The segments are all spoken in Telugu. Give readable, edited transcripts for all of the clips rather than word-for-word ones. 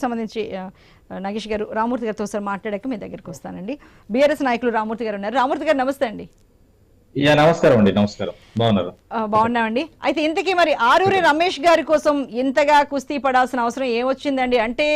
సంబంధించి నాగేష్ గారు రామూర్తి గారితో ఒకసారి మాట్లాడాక మీ దగ్గరికి వస్తానండి. బీఆర్ఎస్ నాయకులు రామూర్తి గారు ఉన్నారు. రామూర్తి గారు నమస్తే అండి. నమస్కారం అండి. నమస్కారం. బాగున్నారు? బాగున్నామండి. అయితే ఇంతకీ మరి ఆరూరి రమేష్ గారి కోసం ఇంతగా కుస్తీ పడాల్సిన అవసరం ఏమొచ్చిందండి? అంటే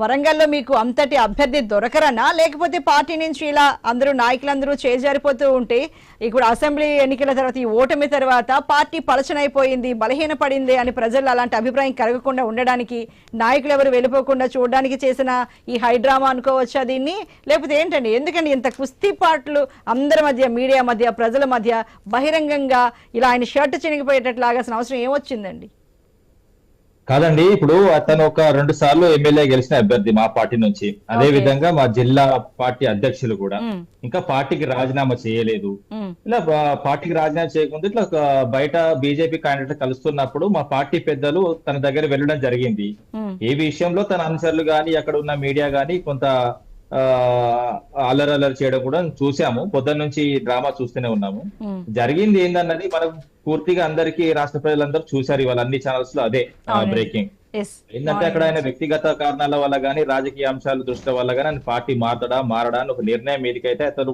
వరంగల్లో మీకు అంతటి అభ్యర్థి దొరకరన్నా, లేకపోతే పార్టీ నుంచి ఇలా అందరూ నాయకులందరూ చేజారిపోతూ ఉంటే ఇప్పుడు అసెంబ్లీ ఎన్నికల తర్వాత ఈ ఓటమి తర్వాత పార్టీ పలచనైపోయింది, బలహీన పడింది అని ప్రజలు అలాంటి అభిప్రాయం కలగకుండా ఉండడానికి, నాయకులు ఎవరు వెళ్ళిపోకుండా చూడడానికి చేసిన ఈ హైడ్రామా అనుకోవచ్చా దీన్ని? లేకపోతే ఏంటండి? ఎందుకండి ఇంత కుస్తీ పాటలు అందరి మధ్య, మీడియా మధ్య, ప్రజల మధ్య బహిరంగంగా ఇలా ఆయన షర్ట్ చినిగిపోయేటట్లు ఆగాల్సిన అవసరం ఏమొచ్చిందండి? కాదండి, ఇప్పుడు అతను ఒక 2 సార్లు ఎమ్మెల్యే గెలిచిన అభ్యర్థి మా పార్టీ నుంచి. అదే విధంగా మా జిల్లా పార్టీ అధ్యక్షులు కూడా ఇంకా పార్టీకి రాజీనామా చేయలేదు. ఇలా పార్టీకి రాజీనామా చేయకుండా ఇట్లా బయట బీజేపీ క్యాండిడేట్ కలుస్తున్నప్పుడు మా పార్టీ పెద్దలు తన దగ్గర వెళ్ళడం జరిగింది. ఏ విషయంలో తన అనుచరులు గాని, అక్కడ ఉన్న మీడియా గాని కొంత అల్లరి చేయడం కూడా చూసాము. పొద్దున్న నుంచి డ్రామా చూస్తూనే ఉన్నాము. జరిగింది ఏందన్నది మనకు పూర్తిగా అందరికీ రాష్ట్ర ప్రజలందరూ చూశారు. ఇవాళ అన్ని ఛానల్స్ లో అదే బ్రేకింగ్. ఏంటంటే అక్కడ ఆయన వ్యక్తిగత కారణాల వల్ల గానీ, రాజకీయ అంశాల దృష్టి వల్ల గానీ ఆయన పార్టీ మారడా అని ఒక నిర్ణయం మీదకైతే అతను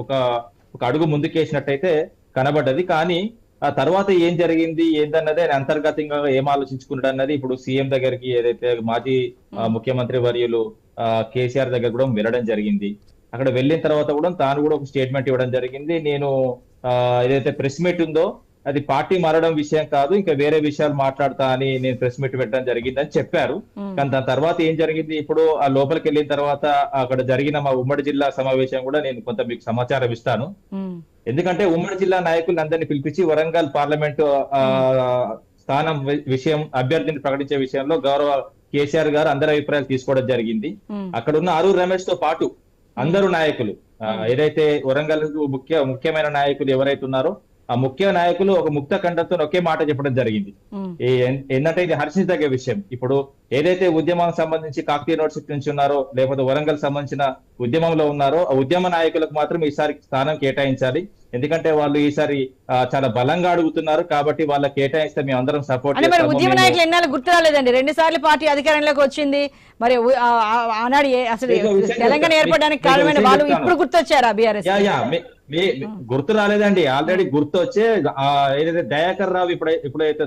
ఒక అడుగు ముందుకేసినట్టయితే కనబడ్డది. కానీ ఆ తర్వాత ఏం జరిగింది ఏందన్నది ఆయన అంతర్గతంగా ఏం ఆలోచించుకున్నాడు అన్నది ఇప్పుడు సీఎం దగ్గరికి, ఏదైతే మాజీ ముఖ్యమంత్రి వర్యులు కేసీఆర్ దగ్గర కూడా వెళ్ళడం జరిగింది. అక్కడ వెళ్ళిన తర్వాత కూడా తాను కూడా ఒక స్టేట్మెంట్ ఇవ్వడం జరిగింది. నేను ఏదైతే ప్రెస్ మీట్ ఉందో అది పార్టీ మారడం విషయం కాదు, ఇంకా వేరే విషయాలు మాట్లాడతా అని నేను ప్రెస్ మీట్ పెట్టడం జరిగింది అని చెప్పారు. కానీ దాని తర్వాత ఏం జరిగింది, ఇప్పుడు ఆ లోపలికి వెళ్ళిన తర్వాత అక్కడ జరిగిన మా ఉమ్మడి జిల్లా సమావేశం కూడా నేను కొంత మీకు సమాచారం ఇస్తాను. ఎందుకంటే ఉమ్మడి జిల్లా నాయకులను అందరినీ పిలిపించి వరంగల్ పార్లమెంటు స్థానం విషయం, అభ్యర్థిని ప్రకటించే విషయంలో గౌరవ కేసీఆర్ గారు అందరి అభిప్రాయాలు తీసుకోవడం జరిగింది. అక్కడ ఉన్న ఆరూరు రమేష్ తో పాటు అందరూ నాయకులు, ఏదైతే వరంగల్ ముఖ్యమైన నాయకులు ఎవరైతే ఉన్నారో ఆ ముఖ్య నాయకులు ఒక ముక్త కంఠంతో ఒకే మాట చెప్పడం జరిగింది. ఏంటంటే ఇది హర్షించదగ్గ విషయం. ఇప్పుడు ఏదైతే ఉద్యమానికి సంబంధించి కాకతీయ యూనివర్సిటీ నుంచి ఉన్నారో, లేకపోతే వరంగల్ సంబంధించిన ఉద్యమంలో ఉన్నారో ఆ ఉద్యమ నాయకులకు మాత్రం ఈసారి స్థానం కేటాయించాలి. ఎందుకంటే వాళ్ళు ఈసారి చాలా బలంగా అడుగుతున్నారు కాబట్టి వాళ్ళకి కేటాయిస్తే మేము అందరం సపోర్ట్ చేస్తాము. ఉద్యమ నాయకులు ఎన్నాళ్ళు గుర్తు రాలేదండి? 2 సార్లు పార్టీ అధికారంలోకి వచ్చింది. మరి ఆనాడు అసలు తెలంగాణ ఏర్పడడానికి కారణమైన వాళ్ళు ఇప్పుడు గుర్తొచ్చారా బీఆర్ఎస్? గుర్తు రాలేదండి, ఆల్రెడీ గుర్తు వచ్చే ఏదైతే దయాకర్ రావు ఇప్పుడైతే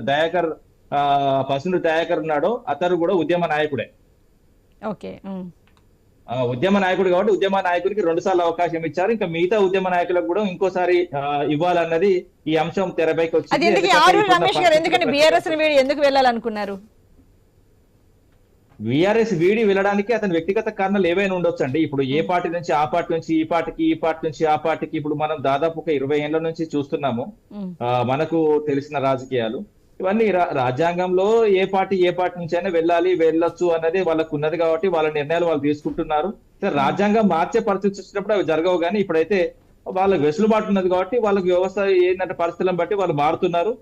పసునూరి దయాకర్ ఉన్నాడో అతను కూడా ఉద్యమ నాయకుడే. ఓకే, ఉద్యమ నాయకుడు కాబట్టి ఉద్యమ నాయకుడికి 2 సార్లు అవకాశం ఇచ్చారు. ఇంకా మిగతా ఉద్యమ నాయకులకు కూడా ఇంకోసారి ఇవ్వాలన్నది ఈ అంశం తెరపైకి వచ్చింది. రమేష్ గారు ఎందుకని బీఆర్ఎస్ వీడి ఎందుకు వెళ్ళాలనుకున్నారు? బీఆర్ఎస్ వీడి వెళ్ళడానికి అతని వ్యక్తిగత కారణాలు ఏవైనా ఉండొచ్చు అండి. ఇప్పుడు ఏ పార్టీ నుంచి ఆ పార్టీ నుంచి ఈ పార్టీకి, ఈ పార్టీ నుంచి ఆ పార్టీకి ఇప్పుడు మనం దాదాపు ఒక 20 ఏళ్ల నుంచి చూస్తున్నాము. మనకు తెలిసిన రాజకీయాలు ఇవన్నీ రాజ్యాంగంలో ఏ పార్టీ నుంచి అయినా వెళ్ళొచ్చు అన్నది వాళ్ళకు ఉన్నది కాబట్టి వాళ్ళ నిర్ణయాలు వాళ్ళు తీసుకుంటున్నారు. రాజ్యాంగం మార్చే పరిస్థితి వచ్చినప్పుడు అవి జరగవు. కానీ ఇప్పుడైతే వాళ్ళకి వెసులుబాటు ఉన్నది కాబట్టి వాళ్ళకి వ్యవస్థ ఏంటంటే పరిస్థితులను బట్టి వాళ్ళు మారుతున్నారు.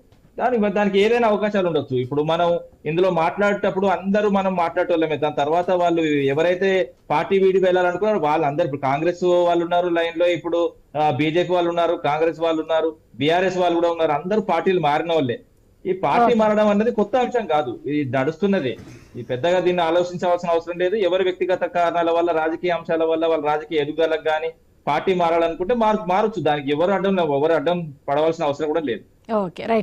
దానికి ఏదైనా అవకాశాలు ఉండొచ్చు. ఇప్పుడు మనం ఇందులో మాట్లాడేటప్పుడు అందరూ మనం మాట్లాడేటోళ్ళమే. దాని తర్వాత వాళ్ళు ఎవరైతే పార్టీ వీడి వెళ్ళాలనుకున్నారో వాళ్ళందరూ, ఇప్పుడు కాంగ్రెస్ వాళ్ళు ఉన్నారు లైన్ లో, ఇప్పుడు బీజేపీ వాళ్ళు ఉన్నారు, కాంగ్రెస్ వాళ్ళు ఉన్నారు, బీఆర్ఎస్ వాళ్ళు కూడా ఉన్నారు. అందరూ పార్టీలు మారిన వాళ్ళే. ఈ పార్టీ మారడం అనేది కొత్త అంశం కాదు, ఇది నడుస్తున్నది. ఈ పెద్దగా దీన్ని ఆలోచించవలసిన అవసరం లేదు. ఎవరి వ్యక్తిగత కారణాల వల్ల, రాజకీయ అంశాల వల్ల, వాళ్ళ రాజకీయ ఎదుగుదలకు కానీ పార్టీ మారాలనుకుంటే మారొచ్చు. దానికి ఎవరు అడ్డం పడవలసిన అవసరం కూడా లేదు. Okay, right.